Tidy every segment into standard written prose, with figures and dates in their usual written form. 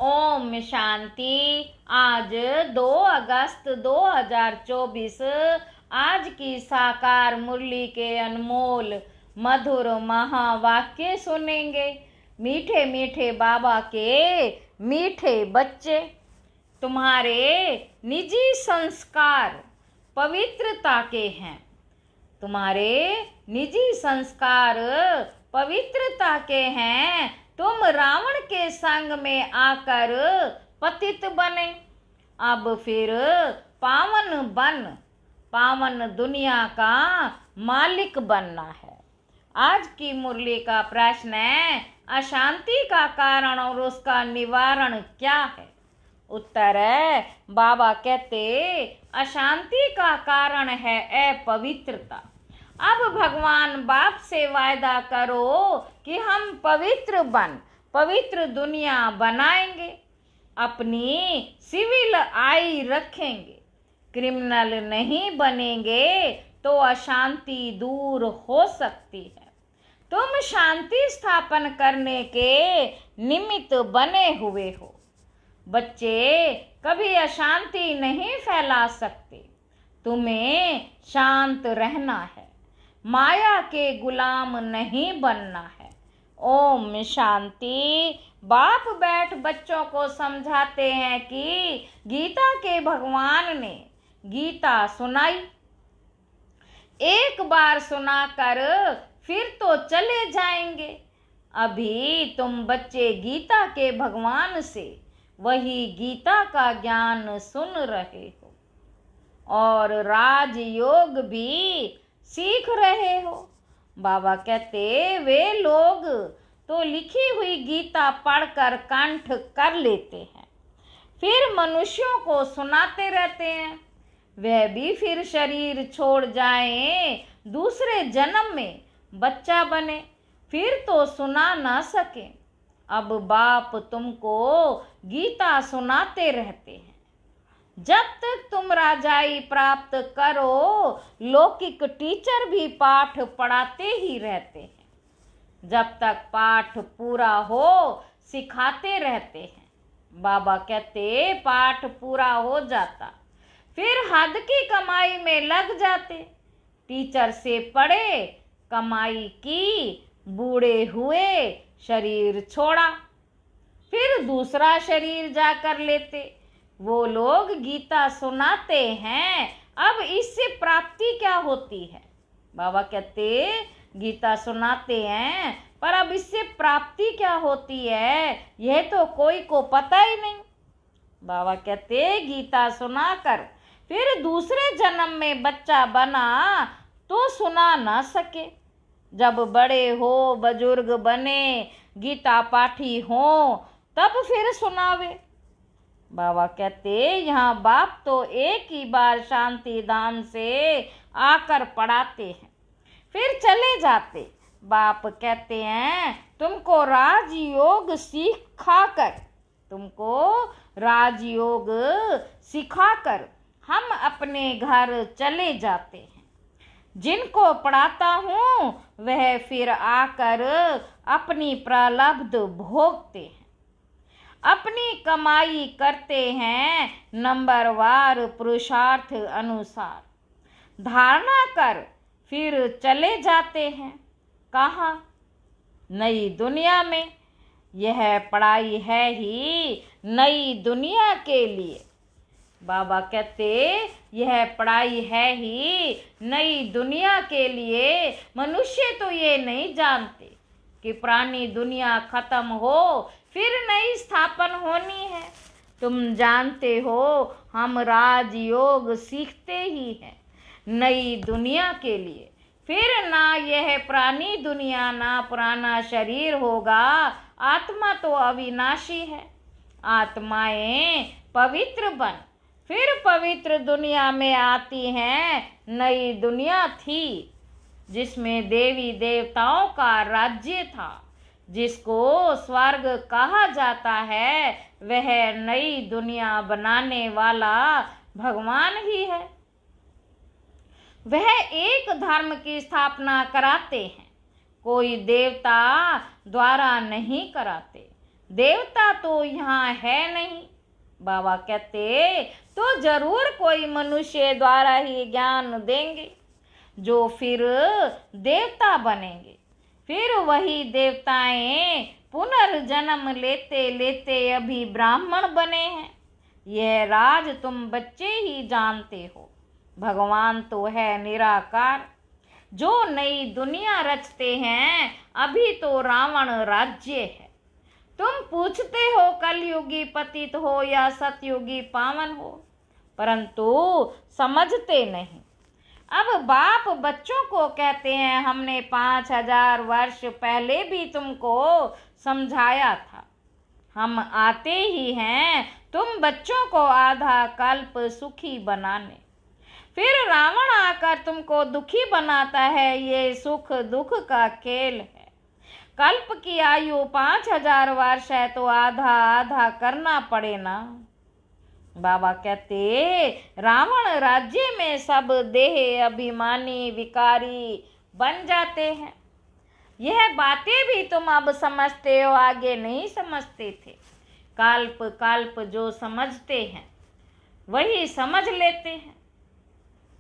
ओम शांति। आज 2 अगस्त 2024 आज की साकार मुरली के अनमोल मधुर महावाक्य सुनेंगे। मीठे मीठे बाबा के मीठे बच्चे, तुम्हारे निजी संस्कार पवित्रता के हैं। तुम्हारे निजी संस्कार पवित्रता के हैं। तुम रावण के संग में आकर पतित बने। अब फिर पावन दुनिया का मालिक बनना है। आज की मुरली का प्रश्न है, अशांति का कारण और उसका निवारण क्या है? उत्तर है, बाबा कहते अशांति का कारण है अपवित्रता। अब भगवान बाप से वायदा करो कि हम पवित्र दुनिया बनाएंगे, अपनी सिविल आई रखेंगे, क्रिमिनल नहीं बनेंगे तो अशांति दूर हो सकती है। तुम शांति स्थापन करने के निमित्त बने हुए हो। बच्चे कभी अशांति नहीं फैला सकते। तुम्हें शांत रहना है, माया के गुलाम नहीं बनना है। ओम शांति। बाप बैठ बच्चों को समझाते हैं कि गीता के भगवान ने गीता सुनाई। एक बार सुनाकर फिर तो चले जाएंगे। अभी तुम बच्चे गीता के भगवान से वही गीता का ज्ञान सुन रहे हो और राजयोग भी सीख रहे हो। बाबा कहते वे लोग तो लिखी हुई गीता पढ़कर कंठ कर लेते हैं, फिर मनुष्यों को सुनाते रहते हैं। वह भी फिर शरीर छोड़ जाएं, दूसरे जन्म में बच्चा बने, फिर तो सुना ना सके। अब बाप तुमको गीता सुनाते रहते हैं। जब तक तुम राजाई प्राप्त करो, लौकिक टीचर भी पाठ पढ़ाते ही रहते हैं। जब तक पाठ पूरा हो सिखाते रहते हैं। बाबा कहते पाठ पूरा हो जाता, फिर हद की कमाई में लग जाते। टीचर से पढ़े, कमाई की, बूढ़े हुए, शरीर छोड़ा, फिर दूसरा शरीर जाकर लेते। वो लोग गीता सुनाते हैं। अब इससे प्राप्ति क्या होती है? बाबा कहते गीता सुनाते हैं, पर अब इससे प्राप्ति क्या होती है यह तो कोई को पता ही नहीं। बाबा कहते गीता सुनाकर फिर दूसरे जन्म में बच्चा बना तो सुना ना सके। जब बड़े हो, बुजुर्ग बने, गीता पाठी हो, तब फिर सुनावे। बाबा कहते यहाँ बाप तो एक ही बार शांति धाम से आकर पढ़ाते हैं, फिर चले जाते। बाप कहते हैं तुमको राजयोग सिखाकर हम अपने घर चले जाते हैं। जिनको पढ़ाता हूँ वह फिर आकर अपनी प्रारब्ध भोगते हैं, अपनी कमाई करते हैं नंबरवार पुरुषार्थ अनुसार, धारणा कर फिर चले जाते हैं। कहाँ? नई दुनिया में। यह पढ़ाई है ही नई दुनिया के लिए। बाबा कहते यह पढ़ाई है ही नई दुनिया के लिए। मनुष्य तो ये नहीं जानते कि पुरानी दुनिया खत्म हो फिर नई स्थापन होनी है। तुम जानते हो हम राजयोग सीखते ही हैं नई दुनिया के लिए। फिर ना यह पुरानी दुनिया ना पुराना शरीर होगा। आत्मा तो अविनाशी है। आत्माएं पवित्र बन फिर पवित्र दुनिया में आती हैं। नई दुनिया थी जिसमें देवी देवताओं का राज्य था, जिसको स्वर्ग कहा जाता है। वह नई दुनिया बनाने वाला भगवान ही है। वह एक धर्म की स्थापना कराते हैं, कोई देवता द्वारा नहीं कराते। देवता तो यहाँ है नहीं। बाबा कहते तो जरूर कोई मनुष्य द्वारा ही ज्ञान देंगे, जो फिर देवता बनेंगे। फिर वही देवताएं पुनर्जन्म लेते लेते अभी ब्राह्मण बने हैं। यह राज तुम बच्चे ही जानते हो। भगवान तो है निराकार, जो नई दुनिया रचते हैं। अभी तो रावण राज्य है। तुम पूछते हो कलयुगी पतित हो या सतयुगी पावन हो, परंतु समझते नहीं। अब बाप बच्चों को कहते हैं, हमने 5000 वर्ष पहले भी तुमको समझाया था। हम आते ही हैं तुम बच्चों को आधा कल्प सुखी बनाने। फिर रावण आकर तुमको दुखी बनाता है। ये सुख दुख का खेल है। कल्प की आयु 5000 वर्ष है तो आधा आधा करना पड़े ना। बाबा कहते रावण राज्य में सब देह अभिमानी विकारी बन जाते हैं। यह बातें भी तुम अब समझते हो, आगे नहीं समझते थे। कल्प कल्प जो समझते हैं वही समझ लेते हैं।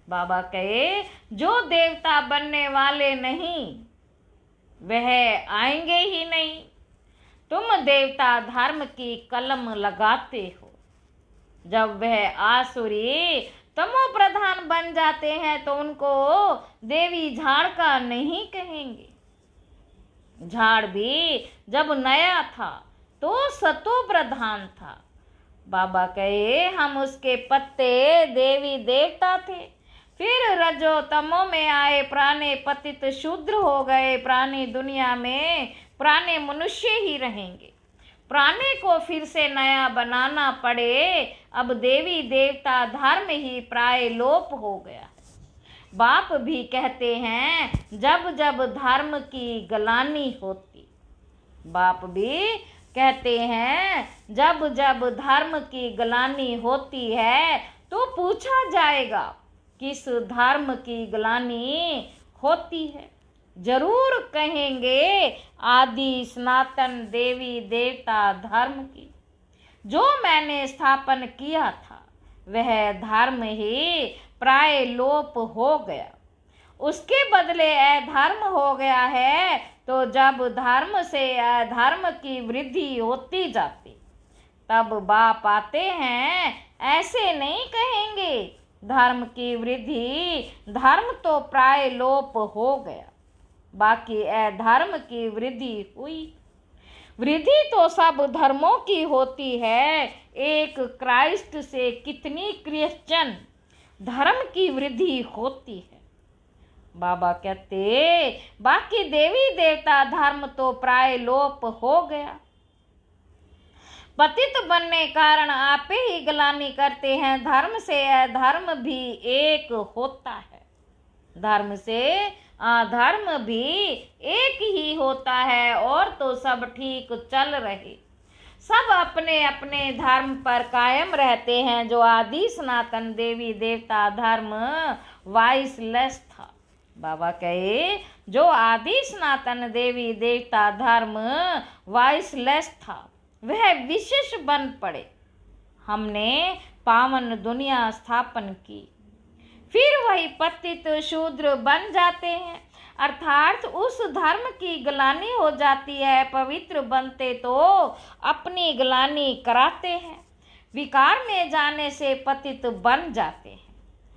बाबा कहे जो देवता बनने वाले नहीं वह आएंगे ही नहीं। तुम देवता धर्म की कलम लगाते हो। जब वह आसुरी तमो प्रधान बन जाते हैं तो उनको देवी झाड़ का नहीं कहेंगे। झाड़ भी जब नया था तो सतो प्रधान था। बाबा कहे हम उसके पत्ते देवी देवता थे। फिर रजो तमो में आए, प्राणी पतित शूद्र हो गए। प्राणी दुनिया में प्राणी मनुष्य ही रहेंगे। प्राणी को फिर से नया बनाना पड़े। अब देवी देवता धर्म ही प्राय लोप हो गया। बाप भी कहते हैं जब जब धर्म की गलानी होती। बाप भी कहते हैं जब जब धर्म की गलानी होती है तो पूछा जाएगा किस धर्म की ग्लानि होती है। जरूर कहेंगे आदि सनातन देवी देवता धर्म की। जो मैंने स्थापन किया था वह धर्म ही प्राय लोप हो गया। उसके बदले अधर्म हो गया है। तो जब धर्म से अधर्म की वृद्धि होती जाती तब बाप आते हैं। ऐसे नहीं कहेंगे धर्म की वृद्धि, धर्म तो प्राय लोप हो गया, बाकी अधर्म की वृद्धि हुई। वृद्धि तो सब धर्मों की होती है। एक क्राइस्ट से कितनी क्रिश्चियन धर्म की वृद्धि होती है। बाबा कहते बाकी देवी देवता धर्म तो प्राय लोप हो गया। पतित बनने कारण आपे ही गलानी करते हैं। धर्म से अधर्म भी एक होता है। धर्म से अधर्म भी एक ही होता है। और तो सब ठीक चल रहे, सब अपने अपने धर्म पर कायम रहते हैं। जो आदि सनातन देवी देवता धर्म वाइसलेस था। बाबा कहे जो आदि सनातन देवी देवता धर्म वाइसलेस था वह विशेष बन पड़े। हमने पावन दुनिया स्थापन की। फिर वही पतित शूद्र बन जाते हैं, अर्थात उस धर्म की ग्लानि हो जाती है। पवित्र बनते तो अपनी ग्लानि कराते हैं। विकार में जाने से पतित बन जाते हैं।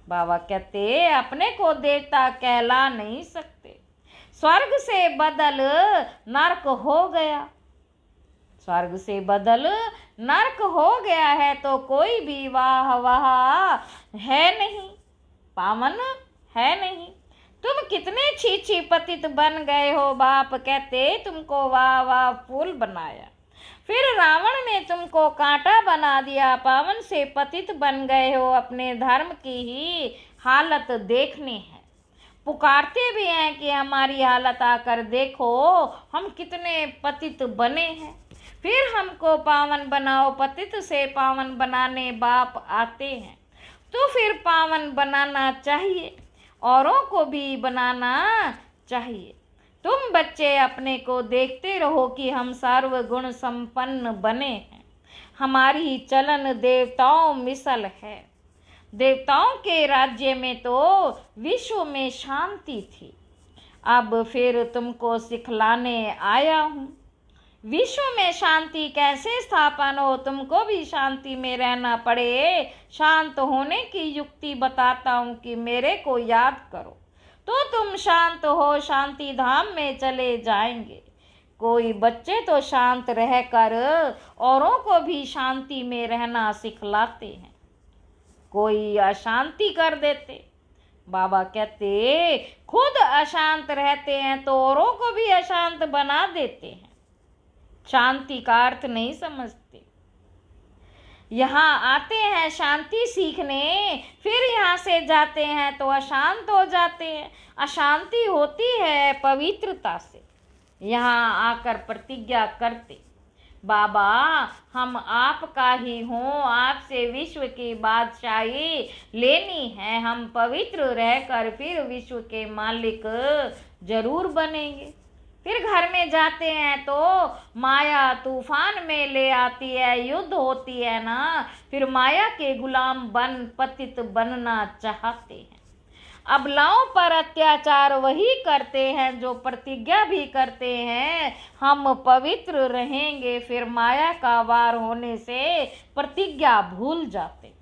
बाबा कहते अपने को देवता कहला नहीं सकते। स्वर्ग से बदल नरक हो गया। स्वर्ग से बदल नरक हो गया है तो कोई भी वाह वाह है नहीं, पावन है नहीं। तुम कितने छीछी पतित बन गए हो। बाप कहते तुमको वाह वाह फूल बनाया, फिर रावण ने तुमको कांटा बना दिया। पावन से पतित बन गए हो। अपने धर्म की ही हालत देखनी है। पुकारते भी हैं कि हमारी हालत आकर देखो, हम कितने पतित बने हैं। फिर हमको पावन बनाओ। पतित से पावन बनाने बाप आते हैं तो फिर पावन बनाना चाहिए, औरों को भी बनाना चाहिए। तुम बच्चे अपने को देखते रहो कि हम सर्वगुण संपन्न बने हैं। हमारी चलन देवताओं मिसल है। देवताओं के राज्य में तो विश्व में शांति थी, अब फिर तुमको सिखलाने आया हूँ। विश्व में शांति कैसे स्थापन हो, तुमको भी शांति में रहना पड़े। शांत होने की युक्ति बताता हूँ कि मेरे को याद करो तो तुम शांत हो शांति धाम में चले जाएंगे। कोई बच्चे तो शांत रहकर औरों को भी शांति में रहना सिखलाते हैं, कोई अशांति कर देते। बाबा कहते खुद अशांत रहते हैं तो औरों को भी अशांत बना देते हैं, शांति का अर्थ नहीं समझते। यहाँ आते हैं शांति सीखने, फिर यहाँ से जाते हैं तो अशांत हो जाते हैं। अशांति होती है पवित्रता से। यहाँ आकर प्रतिज्ञा करते, बाबा हम आपका ही हों, आपसे विश्व की बादशाही लेनी है। हम पवित्र रहकर फिर विश्व के मालिक जरूर बनेंगे। फिर घर में जाते हैं तो माया तूफान में ले आती है, युद्ध होती है ना, फिर माया के गुलाम बन पतित बनना चाहते हैं। अबलाओं पर अत्याचार वही करते हैं जो प्रतिज्ञा भी करते हैं हम पवित्र रहेंगे, फिर माया का वार होने से प्रतिज्ञा भूल जाते।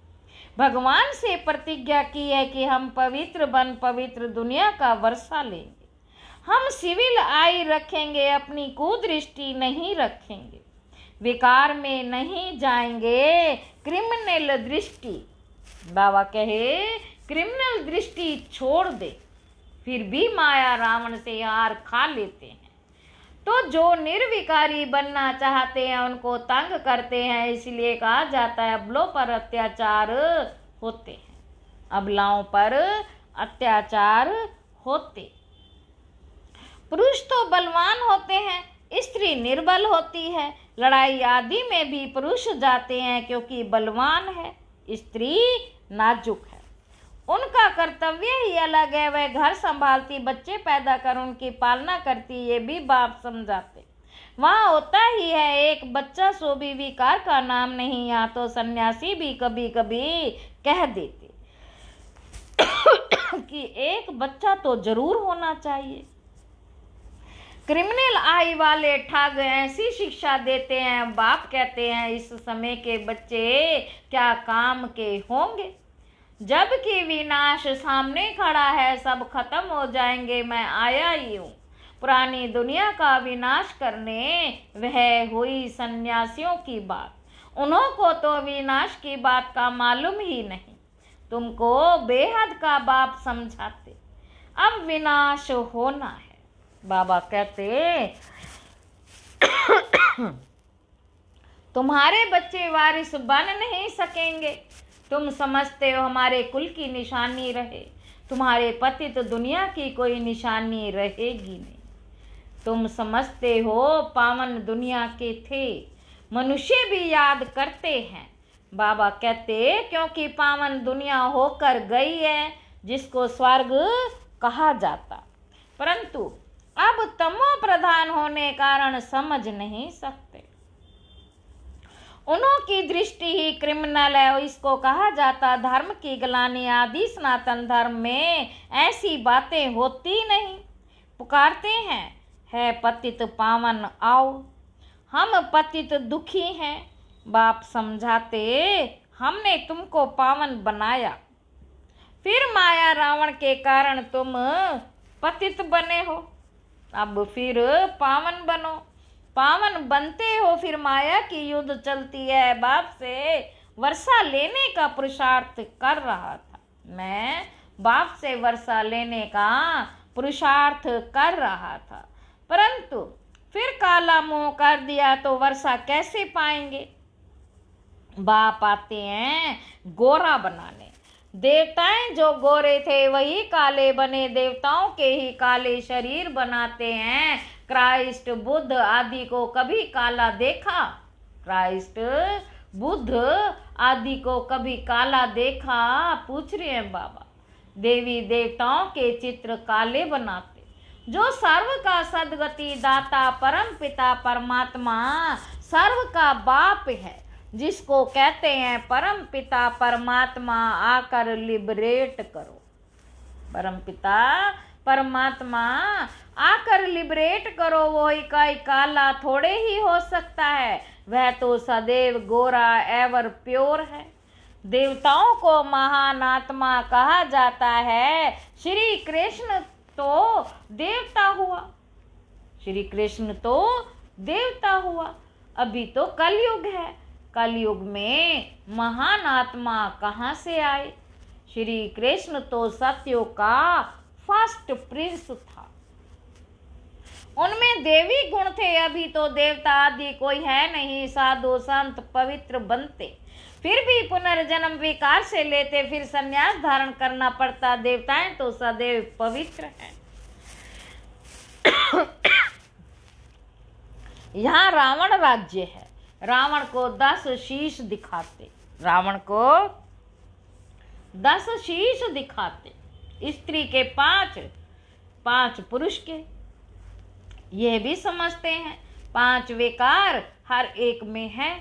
भगवान से प्रतिज्ञा की है कि हम पवित्र बन पवित्र दुनिया का वर्षा लेंगे। हम सिविल आई रखेंगे, अपनी कुदृष्टि नहीं रखेंगे, विकार में नहीं जाएंगे, क्रिमिनल दृष्टि। बाबा कहे क्रिमिनल दृष्टि छोड़ दे, फिर भी माया रावण से हार खा लेते हैं। तो जो निर्विकारी बनना चाहते हैं उनको तंग करते हैं, इसलिए कहा जाता है अबलों पर अत्याचार होते हैं। अबलाओं पर अत्याचार होते। पुरुष तो बलवान होते हैं, स्त्री निर्बल होती है। लड़ाई आदि में भी पुरुष जाते हैं क्योंकि बलवान है, स्त्री नाजुक है। उनका कर्तव्य ही अलग है, वह घर संभालती, बच्चे पैदा कर उनकी पालना करती, ये भी बाप समझाते। वहाँ होता ही है एक बच्चा, सो भी विकार का नाम नहीं। यहाँ तो सन्यासी भी कभी कभी कह देते कि एक बच्चा तो जरूर होना चाहिए। क्रिमिनल आई वाले ठग ऐसी शिक्षा देते हैं, बाप कहते हैं इस समय के बच्चे क्या काम के होंगे, जबकि विनाश सामने खड़ा है, सब खत्म हो जाएंगे। मैं आया ही हूँ पुरानी दुनिया का विनाश करने, वह हुई सन्यासियों की बात। उन्हों को तो विनाश की बात का मालूम ही नहीं, तुमको बेहद का बाप समझाते। अब विनाश होना है। बाबा कहते तुम्हारे बच्चे वारिस बन नहीं सकेंगे। तुम समझते हो हमारे कुल की निशानी रहे, तुम्हारे पति तो दुनिया की कोई निशानी रहेगी नहीं। तुम समझते हो पावन दुनिया के थे, मनुष्य भी याद करते हैं। बाबा कहते क्योंकि पावन दुनिया होकर गई है जिसको स्वर्ग कहा जाता, परंतु अब तमो प्रधान होने कारण समझ नहीं सकते। उन्हों की दृष्टि ही क्रिमिनल है, इसको कहा जाता धर्म की गलानी। आदि सनातन धर्म में ऐसी बातें होती नहीं। पुकारते हैं है पतित पावन आओ, हम पतित दुखी हैं। बाप समझाते हमने तुमको पावन बनाया, फिर माया रावण के कारण तुम पतित बने हो, अब फिर पावन बनो। पावन बनते हो, फिर माया की युद्ध चलती है। बाप से वर्षा लेने का पुरुषार्थ कर रहा था, मैं बाप से वर्षा लेने का पुरुषार्थ कर रहा था, परंतु फिर काला मुंह कर दिया तो वर्षा कैसे पाएंगे। बाप आते हैं गोरा बनाने। देवताएं जो गोरे थे वही काले बने, देवताओं के ही काले शरीर बनाते हैं। क्राइस्ट बुद्ध आदि को कभी काला देखा? क्राइस्ट बुद्ध आदि को कभी काला देखा? पूछ रहे हैं बाबा। देवी देवताओं के चित्र काले बनाते, जो सर्व का सद्गति दाता परम पिता परमात्मा सर्व का बाप है, जिसको कहते हैं परम पिता परमात्मा, आकर लिबरेट करो। परम पिता परमात्मा आकर लिबरेट करो। वो इकाई काला थोड़े ही हो सकता है, वह तो सदैव गोरा एवर प्योर है। देवताओं को महान आत्मा कहा जाता है। श्री कृष्ण तो देवता हुआ, श्री कृष्ण तो देवता हुआ। अभी तो कलयुग है, कलयुग में महान आत्मा कहाँ से आए? श्री कृष्ण तो सत्युग का फर्स्ट प्रिंस था, उनमें देवी गुण थे। अभी तो देवता आदि कोई है नहीं, साधु संत पवित्र बनते, फिर भी पुनर्जन्म विकार से लेते, फिर संन्यास धारण करना पड़ता। देवताएं तो सदैव पवित्र हैं। यहाँ रावण राज्य है, रावण को 10 शीश दिखाते, रावण को 10 शीश दिखाते, स्त्री के 5 पुरुष के। यह भी समझते हैं 5 विकार हर एक में है।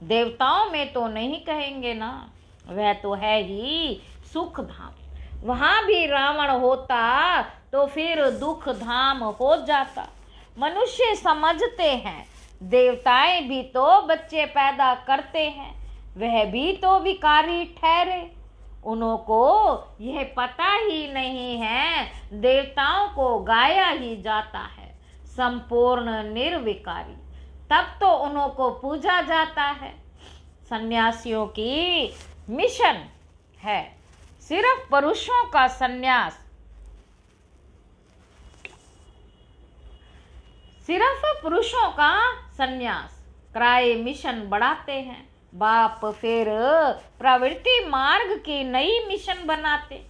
देवताओं में तो नहीं कहेंगे ना, वह तो है ही सुख धाम। वहां भी रावण होता तो फिर दुख धाम हो जाता। मनुष्य समझते हैं देवताएं भी तो बच्चे पैदा करते हैं, वह भी तो विकारी ठहरे। उनको यह पता ही नहीं है देवताओं को गाया ही जाता है संपूर्ण निर्विकारी, तब तो उनको पूजा जाता है। सन्यासियों की मिशन है सिर्फ पुरुषों का सन्यास, सिर्फ पुरुषों का सन्यास कराए मिशन बढ़ाते हैं। बाप फिर प्रवृत्ति मार्ग की नई मिशन बनाते,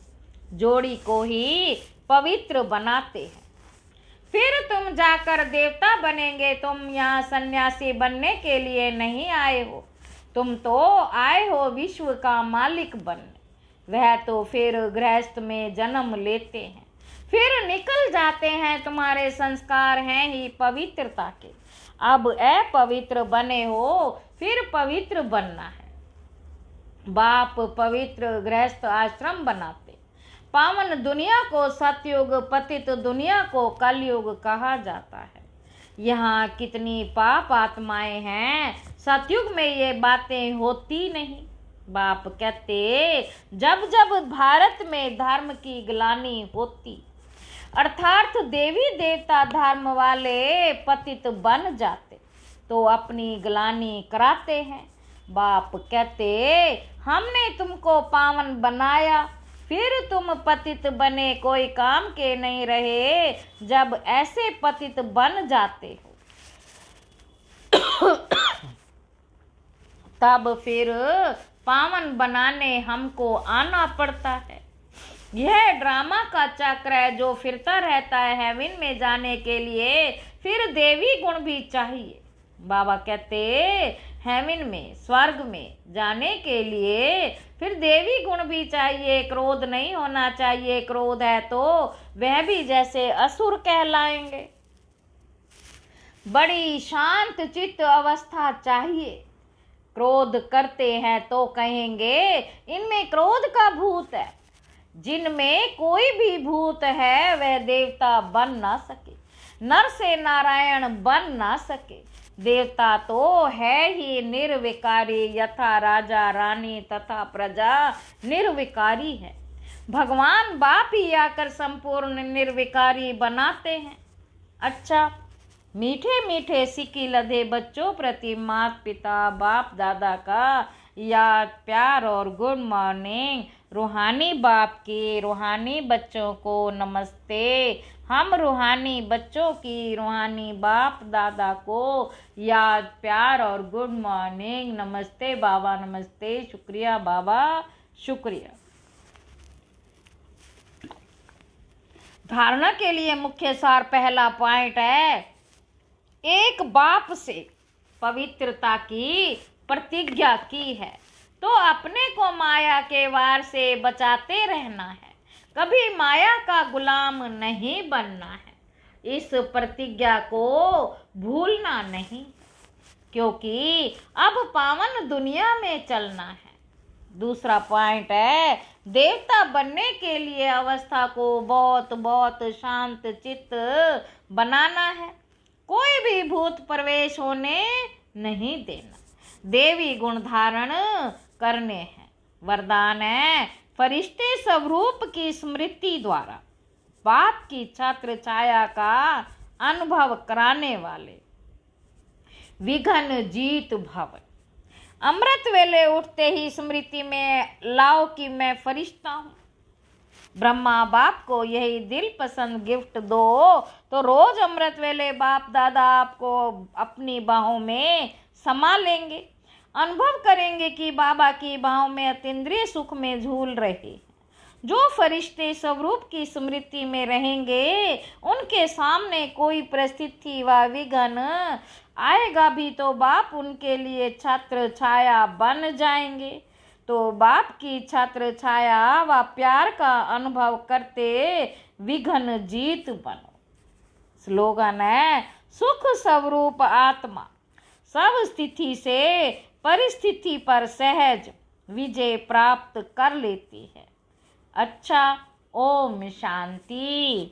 जोड़ी को ही पवित्र बनाते हैं। फिर तुम जाकर देवता बनेंगे। तुम यहाँ सन्यासी बनने के लिए नहीं आए हो, तुम तो आए हो विश्व का मालिक बनने। वह तो फिर गृहस्थ में जन्म लेते हैं, फिर निकल जाते हैं। तुम्हारे संस्कार हैं ही पवित्रता के, अब अपवित्र बने हो, फिर पवित्र बनना है। बाप पवित्र गृहस्थ आश्रम बनाते, पावन दुनिया को सतयुग, पतित दुनिया को कलयुग कहा जाता है। यहाँ कितनी पाप आत्माएं हैं, सतयुग में ये बातें होती नहीं। बाप कहते जब जब भारत में धर्म की ग्लानि होती, अर्थात देवी देवता धर्म वाले पतित बन जाते, तो अपनी ग्लानि कराते हैं। बाप कहते हमने तुमको पावन बनाया, फिर तुम पतित बने, कोई काम के नहीं रहे। जब ऐसे पतित बन जाते हो तब फिर पावन बनाने हमको आना पड़ता है। यह ड्रामा का चक्र है जो फिरता रहता है हेवन में जाने के लिए। फिर देवी गुण भी चाहिए। बाबा कहते हेवन में, स्वर्ग में जाने के लिए फिर देवी गुण भी चाहिए। क्रोध नहीं होना चाहिए, क्रोध है तो वह भी जैसे असुर कहलाएंगे। बड़ी शांत चित्त अवस्था चाहिए। क्रोध करते हैं तो कहेंगे इनमें क्रोध का भूत है। जिनमें कोई भी भूत है वह देवता बन ना सके, नर से नारायण बन ना सके। देवता तो है ही निर्विकारी, यथा राजा रानी तथा प्रजा निर्विकारी है। भगवान बाप ही आकर संपूर्ण निर्विकारी बनाते हैं। अच्छा, मीठे मीठे सिक्की लदे बच्चों प्रति माता पिता बाप दादा का याद प्यार और गुड मॉर्निंग। रूहानी बाप के रूहानी बच्चों को नमस्ते। हम रूहानी बच्चों की रूहानी बाप दादा को याद प्यार और गुड मॉर्निंग। नमस्ते बाबा, नमस्ते, शुक्रिया बाबा, शुक्रिया। धारणा के लिए मुख्य सार पहला पॉइंट है, एक बाप से पवित्रता की प्रतिज्ञा की है तो अपने को माया के वार से बचाते रहना है। कभी माया का गुलाम नहीं बनना है। इस प्रतिज्ञा को भूलना नहीं, क्योंकि अब पावन दुनिया में चलना है। दूसरा पॉइंट है, देवता बनने के लिए अवस्था को बहुत बहुत शांत चित्त बनाना है। कोई भी भूत प्रवेश होने नहीं देना। देवी गुण धारण करने हैं। वरदान है, फरिश्ते स्वरूप की स्मृति द्वारा बाप की छत्र छाया का अनुभव कराने वाले। विघ्न जीत भव। अमृत वेले उठते ही स्मृति में लाओ कि मैं फरिश्ता हूँ। ब्रह्मा बाप को यही दिल पसंद गिफ्ट दो तो रोज अमृत वेले बाप दादा आपको अपनी बाहों में समा लेंगे। अनुभव करेंगे कि बाबा की बाहों में अतीन्द्रिय सुख में झूल रहे। जो फरिश्ते स्वरूप की स्मृति में रहेंगे उनके सामने कोई परिस्थिति व विघ्न आएगा भी तो बाप उनके लिए छत्र छाया बन जाएंगे। तो बाप की छत्र छाया व प्यार का अनुभव करते विघ्न जीत बनो। स्लोगन है, सुख स्वरूप आत्मा सब स्थिति से परिस्थिति पर सहज विजय प्राप्त कर लेती है। अच्छा, ओम शांति।